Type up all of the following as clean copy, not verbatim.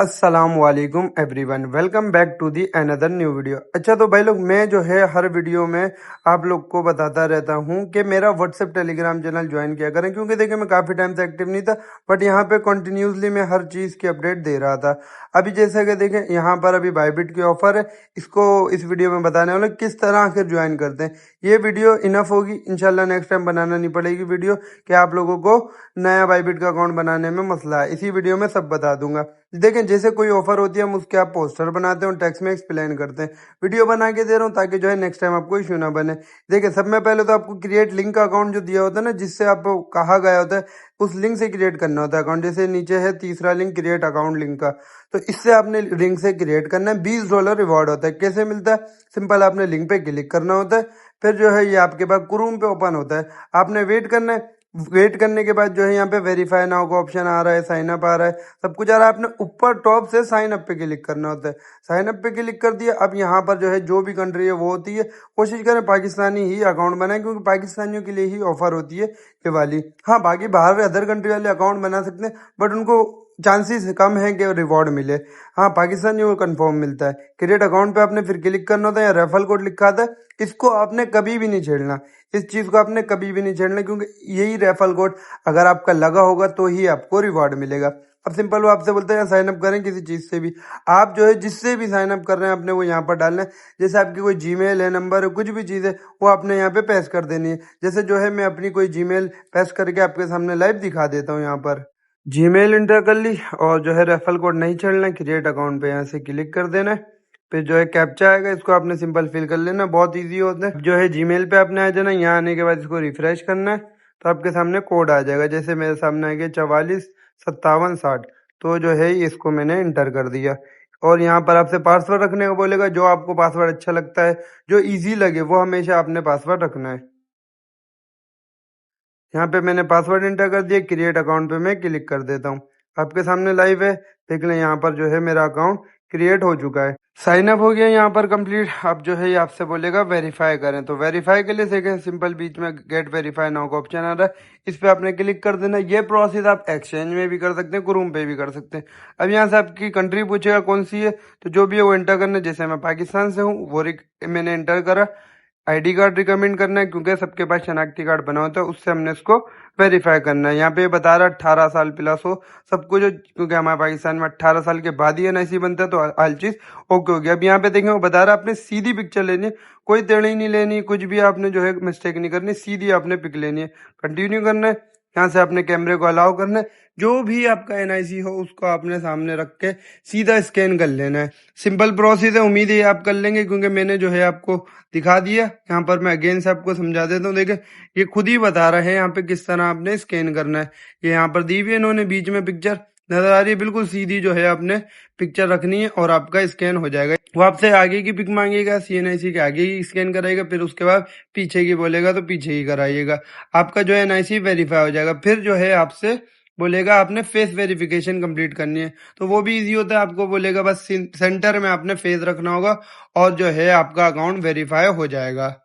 अस्सलाम वालेकुम everyone, welcome back to the another new video. अच्छा तो भाई लोग, मैं जो है हर वीडियो में आप लोग को बताता रहता हूँ कि मेरा व्हाट्सएप टेलीग्राम चैनल ज्वाइन किया करें, क्योंकि देखिए मैं काफ़ी टाइम से एक्टिव नहीं था, बट यहाँ पे कंटिन्यूसली मैं हर चीज़ की अपडेट दे रहा था। अभी जैसे कि देखें यहाँ पर अभी बाइबिट की ऑफर है, इसको इस वीडियो में बताने वाले किस तरह आखिर ज्वाइन करते हैं। ये वीडियो इनफ होगी, इंशाल्लाह नेक्स्ट टाइम बनाना नहीं पड़ेगी वीडियो कि आप लोगों को नया बाइबिट का अकाउंट बनाने में मसला है। इसी वीडियो में सब बता दूंगा। देखें जैसे कोई ऑफर होती है हम उसके आप पोस्टर बनाते हैं और टेक्स्ट में एक्सप्लेन करते हैं। वीडियो बना के दे रहा हूँ ताकि जो है नेक्स्ट टाइम आपको इश्यू ना बने। देखिए सब में पहले तो आपको क्रिएट लिंक का अकाउंट जो दिया होता है ना, जिससे आपको कहा गया होता है उस लिंक से क्रिएट करना होता है अकाउंट। जैसे नीचे है तीसरा लिंक क्रिएट अकाउंट लिंक का, तो इससे आपने लिंक से क्रिएट करना है। $20 रिवॉर्ड होता है। कैसे मिलता है? सिंपल, आपने लिंक पे क्लिक करना होता है, फिर जो है ये आपके पास क्रोम पे ओपन होता है। आपने वेट करना है। वेट करने के बाद जो है यहाँ पे वेरीफाई नाउ का ऑप्शन आ रहा है, साइन अप आ रहा है, सब कुछ आ रहा है। आपने ऊपर टॉप से साइन अप पे क्लिक करना होता है। साइन अप पे क्लिक कर दिया। अब यहाँ पर जो है जो भी कंट्री है वो होती है, कोशिश करें पाकिस्तानी ही अकाउंट बनाए, क्योंकि पाकिस्तानियों के लिए ही ऑफर होती है ये वाली। हाँ, बाकी बाहर अदर कंट्री वाले अकाउंट बना सकते हैं, बट उनको चांसेस कम है कि रिवॉर्ड मिले। हाँ, पाकिस्तानी वो कंफर्म मिलता है। क्रिएट अकाउंट पे आपने फिर क्लिक करना होता है। या रेफरल कोड लिखा आता है, इसको आपने कभी भी नहीं छेड़ना। इस चीज को आपने कभी भी नहीं छेड़ना, क्योंकि यही रेफरल कोड अगर आपका लगा होगा तो ही आपको रिवॉर्ड मिलेगा। अब सिंपल वो आपसे बोलते हैं साइन अप करें किसी चीज से भी। आप जो है जिससे भी साइन अप कर रहे हैं अपने वो यहाँ पर डालना है। जैसे आपकी कोई जीमेल है, नंबर है, कुछ भी चीज है, वो आपने यहाँ पे पेस्ट कर देनी है। जैसे जो है मैं अपनी कोई जीमेल पेस्ट करके आपके सामने लाइव दिखा देता हूँ। यहाँ पर जीमेल इंटर कर ली और जो है रेफरल कोड नहीं छेड़ना है, क्रिएट अकाउंट पे यहाँ से क्लिक कर देना है। फिर जो है कैप्चा आएगा, इसको आपने सिंपल फिल कर लेना, बहुत इजी होता है। जो है जीमेल पे आपने आ जाना, यहाँ आने के बाद इसको रिफ्रेश करना है तो आपके सामने कोड आ जाएगा। जैसे मेरे सामने आ गया 445760, तो जो है इसको मैंने इंटर कर दिया। और यहाँ पर आपसे पासवर्ड रखने को बोलेगा, जो आपको पासवर्ड अच्छा लगता है, जो इजी लगे, वो हमेशा आपने पासवर्ड रखना है। यहाँ पे मैंने पासवर्ड एंटर कर दिया। क्रिएट अकाउंट पे मैं क्लिक कर देता हूँ। आपके सामने लाइव है, देख लें यहाँ पर जो है मेरा अकाउंट क्रिएट हो चुका है। साइन अप हो गया यहाँ पर कंप्लीट। अब जो है ये आपसे बोलेगा वेरीफाई करें, तो वेरीफाई के लिए देखें सिंपल बीच में गेट वेरीफाई नाउ का ऑप्शन आ रहा है, इस पे आपने क्लिक कर देना। ये प्रोसेस आप एक्सचेंज में भी कर सकते हैं, क्रोम पे भी कर सकते हैं। अब यहाँ से आपकी कंट्री पूछेगा कौन सी है, तो जो भी है वो एंटर करना है। जैसे मैं पाकिस्तान से हूँ वो मैंने एंटर करा। आईडी कार्ड रिकमेंड करना है, क्योंकि सबके पास शनाख्ती कार्ड बना होता है, उससे हमने इसको वेरीफाई करना है। यहाँ पे बता रहा है 18 साल प्लस हो सब कुछ, क्योंकि हमारे पाकिस्तान में 18 साल के बाद ही एनआईसी बनता है, तो हर चीज ओके हो गया। अब यहाँ पे देखें वो बता रहा है आपने सीधी पिक्चर लेनी है, कोई टेढ़ी नहीं लेनी, कुछ भी आपने जो है मिस्टेक नहीं करनी, सीधी आपने पिक लेनी है। कंटिन्यू करना है। यहाँ से आपने कैमरे को अलाउ करना है। जो भी आपका एनआईसी हो उसको आपने सामने रख के सीधा स्कैन कर लेना है। सिंपल प्रोसेस है, उम्मीद है आप कर लेंगे, क्योंकि मैंने जो है आपको दिखा दिया। यहाँ पर मैं अगेन से आपको समझा देता हूँ। देखें ये खुद ही बता रहे हैं यहाँ पे किस तरह आपने स्कैन करना है। ये यहाँ पर दी हुई है इन्होंने, बीच में पिक्चर नजर आ रही है, बिल्कुल सीधी जो है आपने पिक्चर रखनी है और आपका स्कैन हो जाएगा। वो आपसे आगे की पिक मांगेगा, सीएनआईसी के आगे ही स्कैन कराएगा, फिर उसके बाद पीछे की बोलेगा तो पीछे ही कराइएगा। आपका जो है एनआईसी वेरीफाई हो जाएगा। फिर जो है आपसे बोलेगा आपने फेस वेरिफिकेशन कंप्लीट करनी है, तो वो भी इजी होता है। आपको बोलेगा बस सेंटर में आपने फेस रखना होगा और जो है आपका अकाउंट वेरीफाई हो जाएगा।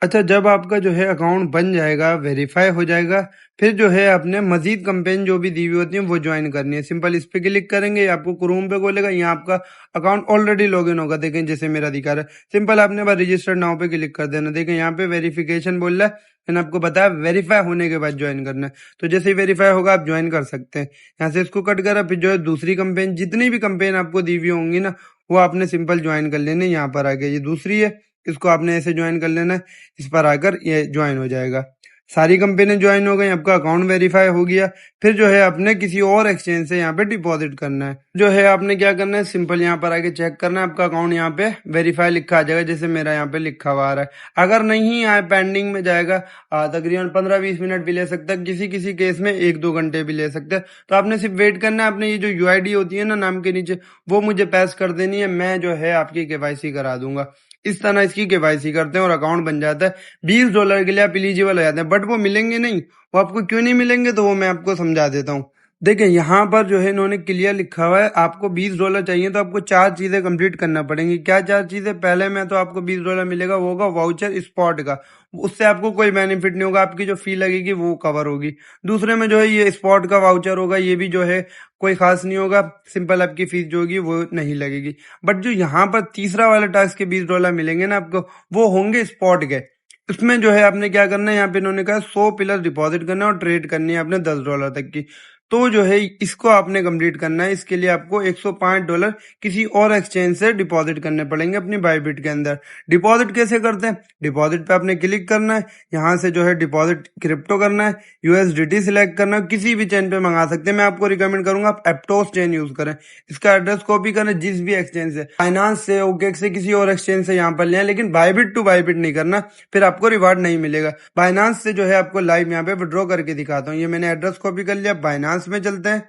अच्छा, जब आपका जो है अकाउंट बन जाएगा, वेरीफाई हो जाएगा, फिर जो है आपने मजीद कंपेन जो भी दी हुई होती है वो ज्वाइन करनी है। सिंपल इस पे क्लिक करेंगे, आपको क्रोम पे खोलेगा, यहाँ आपका अकाउंट ऑलरेडी लॉगिन होगा। देखें जैसे मेरा दिखा रहा है। सिंपल आपने बस रजिस्टर नाउ पे क्लिक कर देना। देखें यहाँ पे वेरिफिकेशन बोल रहा है, मैंने आपको बताया वेरीफाई होने के बाद ज्वाइन करना है। तो जैसे ही वेरीफाई होगा आप ज्वाइन कर सकते हैं। यहाँ से इसको कट करा, फिर जो है दूसरी कंपेन, जितनी भी कंपेन आपको दी हुई होंगी ना, वो आपने सिंपल ज्वाइन कर लेने। यहाँ पर आगे ये दूसरी है, इसको आपने ऐसे ज्वाइन कर लेना है। इस पर आकर ये ज्वाइन हो जाएगा। सारी कंपनी ज्वाइन हो गई, आपका अकाउंट वेरीफाई हो गया। फिर जो है आपने किसी और एक्सचेंज से यहाँ पे डिपॉजिट करना है। जो है आपने क्या करना है, सिंपल यहाँ पर आके चेक करना है, आपका अकाउंट यहाँ पे वेरीफाई लिखा आ जाएगा, जैसे मेरा यहाँ पे लिखा हुआ आ रहा है। अगर नहीं आए पेंडिंग में जाएगा, तकरीबन 15-20 मिनट भी ले सकता है, किसी किसी केस में 1-2 घंटे भी ले सकते हैं। तो आपने सिर्फ वेट करना है। आपने ये जो यूआईडी होती है ना नाम के नीचे, वो मुझे पैस कर देनी है, मैं जो है आपकी केवाईसी करा दूंगा। इस तरह इसकी केवाईसी करते हैं और अकाउंट बन जाता है। $20 के लिए आप एलिजिबल हो जाते हैं, बट वो मिलेंगे नहीं। वो आपको क्यों नहीं मिलेंगे, तो वो मैं आपको समझा देता हूँ। देखिए यहाँ पर जो है इन्होंने क्लियर लिखा हुआ है, आपको $20 चाहिए तो आपको 4 चीजें कंप्लीट करना पड़ेंगी। क्या 4 चीजें? पहले में तो आपको $20 मिलेगा, वो होगा वाउचर स्पॉट का, उससे आपको कोई बेनिफिट नहीं होगा, आपकी जो फी लगेगी वो कवर होगी। दूसरे में जो है ये स्पॉट का वाउचर होगा, ये भी जो है कोई खास नहीं होगा, सिंपल आपकी फीस जो होगी वो नहीं लगेगी। बट जो यहाँ पर तीसरा वाला टास्क के $20 मिलेंगे ना आपको, वो होंगे स्पॉट के। उसमें जो है आपने क्या करना है, यहाँ पे इन्होंने कहा 100 पिलर डिपॉजिट करना है और ट्रेड करनी है आपने $10 तक की। तो जो है इसको आपने कंप्लीट करना है। इसके लिए आपको $105 किसी और एक्सचेंज से डिपॉजिट करने पड़ेंगे अपनी बाइबिट के अंदर। डिपॉजिट कैसे करते हैं? डिपॉजिट पे आपने क्लिक करना है, यहाँ से जो है डिपॉजिट क्रिप्टो करना है, यूएसडीटी सिलेक्ट करना है, किसी भी चेन पे मंगा सकते हैं। मैं आपको रिकमेंड करूंगा आप एप्टोस चेन यूज करें। इसका एड्रेस कॉपी करें, जिस भी एक्सचेंज से, फाइनेंस से, ओकेक्स से, किसी और एक्सचेंज से यहाँ पर लें, लेकिन बाइबिट टू बाइबिट नहीं करना, फिर आपको रिवार्ड नहीं मिलेगा। बाइनांस से जो है आपको लाइव यहाँ पे विड्रॉ करके दिखाता हूँ। ये मैंने एड्रेस कॉपी कर लिया। बाइनांस में चलते हैं।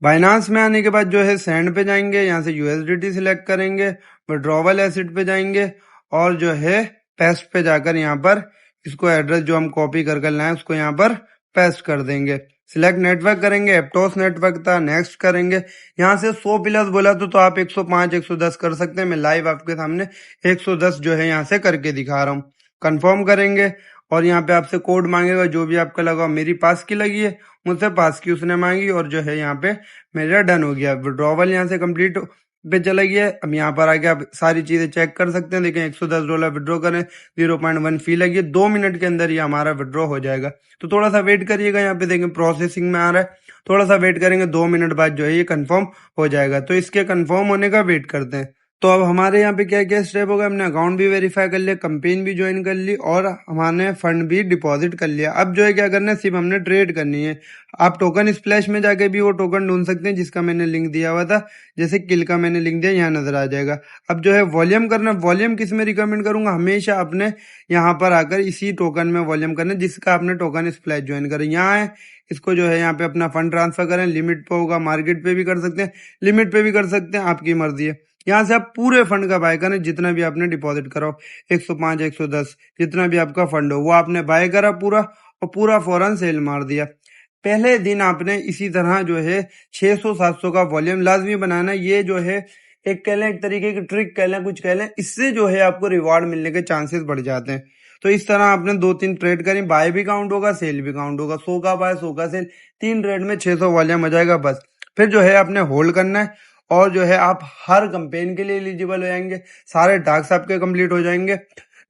बाइनांस में आने के बाद जो है सेंड पे जाएंगे, यहाँ से यूएसडीटी सिलेक्ट करेंगे, विड्रॉवल एसिड पे जाएंगे और जो है पेस्ट पे जाकर यहाँ पर इसको एड्रेस जो हम कॉपी कर लाए हैं उसको यहाँ पर पेस्ट कर देंगे। सिलेक्ट नेटवर्क करेंगे, एप्टोस नेटवर्क था, नेक्स्ट करेंगे। यहाँ से 100 प्लस बोला तो आप 105 110 कर सकते हैं। मैं लाइव आपके सामने 110 जो है यहाँ से करके दिखा रहा हूँ। कंफर्म करेंगे और यहाँ पे आपसे कोड मांगेगा, जो भी आपका लगा। मेरी पास की लगी है, मुझसे पास की उसने मांगी और जो है यहाँ पे मेरा डन हो गया। विड्रॉवल यहाँ से कंप्लीट पे चला गया। अब यहाँ पर आके आप सारी चीजें चेक कर सकते हैं। देखें $110 विड्रॉ करें, 0.1 फी लगी है। 2 मिनट के अंदर ये हमारा विड्रॉ हो जाएगा। तो थोड़ा सा वेट करिएगा, यहाँ पे देखें प्रोसेसिंग में आ रहा है, थोड़ा सा वेट करेंगे, 2 मिनट बाद जो है ये कंफर्म हो जाएगा। तो इसके कंफर्म होने का वेट करते हैं। तो अब हमारे यहाँ पे क्या क्या स्टेप होगा, हमने अकाउंट भी वेरीफाई कर लिया, कंपेन भी ज्वाइन कर ली और हमने फंड भी डिपॉजिट कर लिया। अब जो है क्या करना है, सिर्फ हमने ट्रेड करनी है। आप टोकन स्प्लैश में जाके भी वो टोकन ढूंढ सकते हैं जिसका मैंने लिंक दिया हुआ था। जैसे किल का मैंने लिंक दिया, यहाँ नजर आ जाएगा। अब जो है वॉल्यूम करना, वॉल्यूम किस में रिकमेंड करूंगा, हमेशा अपने यहाँ पर आकर इसी टोकन में वॉल्यूम करना जिसका आपने टोकन स्प्लैश ज्वाइन करें। यहाँ है, इसको जो है यहाँ पे अपना फंड ट्रांसफर करें। लिमिट पे होगा, मार्केट पे भी कर सकते हैं, लिमिट पे भी कर सकते हैं, आपकी मर्जी है। यहाँ से आप पूरे फंड का बाय करें, जितना भी आपने डिपॉजिट कराओ, 105 110 जितना भी आपका फंड हो वो आपने बाय करा पूरा, और पूरा फौरन सेल मार दिया। पहले दिन आपने इसी तरह जो है 600 700 का वॉल्यूम लाजमी बनाना। ये जो है एक कह लें, एक तरीके की ट्रिक कह लें, कुछ कह लें, इससे जो है आपको रिवॉर्ड मिलने के चांसेस बढ़ जाते हैं। तो इस तरह आपने 2-3 ट्रेड करें, बाय भी काउंट होगा, सेल भी काउंट होगा। 100 का बाय, 100 का सेल, 3 ट्रेड में 600 वॉल्यूम हो जाएगा बस। फिर जो है आपने होल्ड करना है और जो है आप हर कंपेन के लिए एलिजिबल हो जाएंगे, सारे टास्क आपके कंप्लीट हो जाएंगे।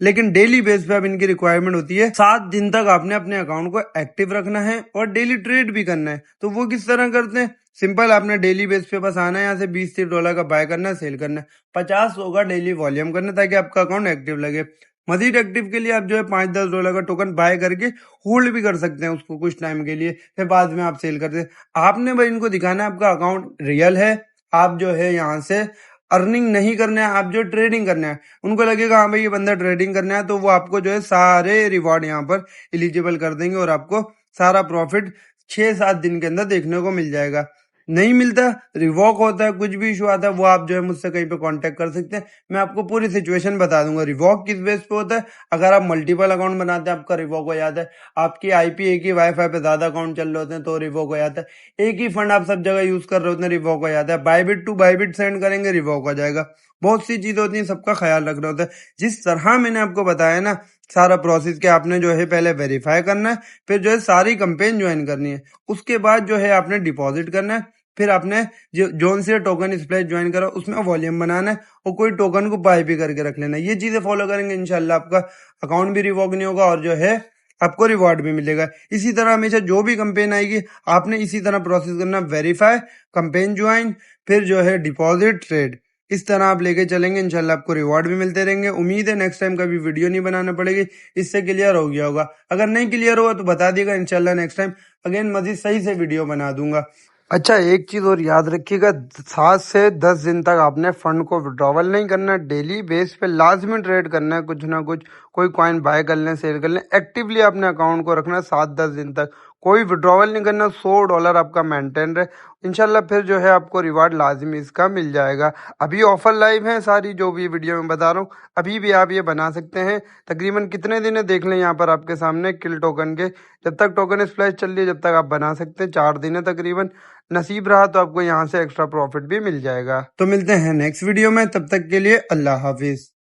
लेकिन डेली बेस पे अब इनकी रिक्वायरमेंट होती है 7 दिन तक आपने अपने अकाउंट को एक्टिव रखना है और डेली ट्रेड भी करना है। तो वो किस तरह करते हैं, सिंपल, आपने डेली बेस पे बस आना है, यहाँ से $20-30 का बाय करना है, सेल करना है, 50-100 का डेली वॉल्यूम करना है ताकि आपका अकाउंट एक्टिव लगे। मजीद एक्टिव के लिए आप जो है $5-10 का टोकन बाय करके होल्ड भी कर सकते हैं उसको कुछ टाइम के लिए, फिर बाद में आप सेल करते हैं। आपने भाई इनको दिखाना है आपका अकाउंट रियल है, आप जो है यहाँ से अर्निंग नहीं करना है, आप जो ट्रेडिंग करना है। उनको लगेगा हाँ भाई ये बंदा ट्रेडिंग करना है, तो वो आपको जो है सारे रिवॉर्ड यहाँ पर एलिजिबल कर देंगे और आपको सारा प्रॉफिट 6-7 दिन के अंदर देखने को मिल जाएगा। नहीं मिलता, रिवॉक होता है, कुछ भी इशू आता है, वो आप जो है मुझसे कहीं पे कांटेक्ट कर सकते हैं। मैं आपको पूरी सिचुएशन बता दूंगा। रिवॉक किस बेस पे होता है, अगर आप मल्टीपल अकाउंट बनाते हैं आपका रिवॉक हो जाता है। आपकी आईपी एक ही वाईफाई पे ज्यादा अकाउंट चल रहे होते हैं तो रिवॉक हो जाता है। एक ही फंड आप सब जगह यूज कर रहे होते हैं, रिवॉक हो जाता है। बाइबिट टू बाइबिट सेंड करेंगे, रिवॉक हो जाएगा। बहुत सी चीजें होती हैं, सबका ख्याल रखना होता है। जिस तरह मैंने आपको बताया ना सारा प्रोसेस, के आपने जो है पहले वेरीफाई करना है, फिर जो है सारी कंपेन ज्वाइन करनी है, उसके बाद जो है आपने डिपॉजिट करना है, फिर आपने जो जोन से टोकन स्प्लैश ज्वाइन करा उसमें वॉल्यूम बनाना है और कोई टोकन को बाय भी करके रख लेना है। ये चीजें फॉलो करेंगे, इंशाल्लाह आपका अकाउंट भी रिवॉक नहीं होगा और जो है आपको रिवॉर्ड भी मिलेगा। इसी तरह हमेशा जो भी कंपेन आएगी आपने इसी तरह प्रोसेस करना, वेरीफाई, कंपेन ज्वाइन, फिर जो है डिपॉजिट, ट्रेड। इस तरह आप लेके चलेंगे, इंशाल्लाह आपको रिवॉर्ड भी मिलते रहेंगे। उम्मीद है नेक्स्ट टाइम कभी वीडियो नहीं बनाना पड़ेगी, इससे क्लियर हो गया होगा। अगर नहीं क्लियर हुआ तो बता दिएगा, इंशाल्लाह नेक्स्ट टाइम अगेन मजीद सही से वीडियो बना दूंगा। अच्छा, एक चीज और याद रखिएगा, 7 से 10 दिन तक आपने फंड को विड्रॉवल नहीं करना, डेली बेस पे लाजमी ट्रेड करना है, कुछ ना कुछ, कोई कॉइन बाय कर लें, सेल कर लें, एक्टिवली अपने अकाउंट को रखना है 7-10 दिन तक। कोई विड्रॉवल नहीं करना, $100 आपका मेंटेन रहे, इंशाल्लाह फिर जो है आपको रिवार्ड लाजमी इसका मिल जाएगा। अभी ऑफर लाइव है सारी जो भी वीडियो में बता रहा हूँ, अभी भी आप ये बना सकते हैं। तकरीबन कितने दिन है देख लें यहाँ पर आपके सामने किल टोकन के, जब तक टोकन स्प्लैश चल रही है जब तक आप बना सकते हैं, 4 दिन है तकरीबन। नसीब रहा तो आपको यहाँ से एक्स्ट्रा प्रॉफिट भी मिल जाएगा। तो मिलते हैं नेक्स्ट वीडियो में, तब तक के लिए अल्लाह हाफिज।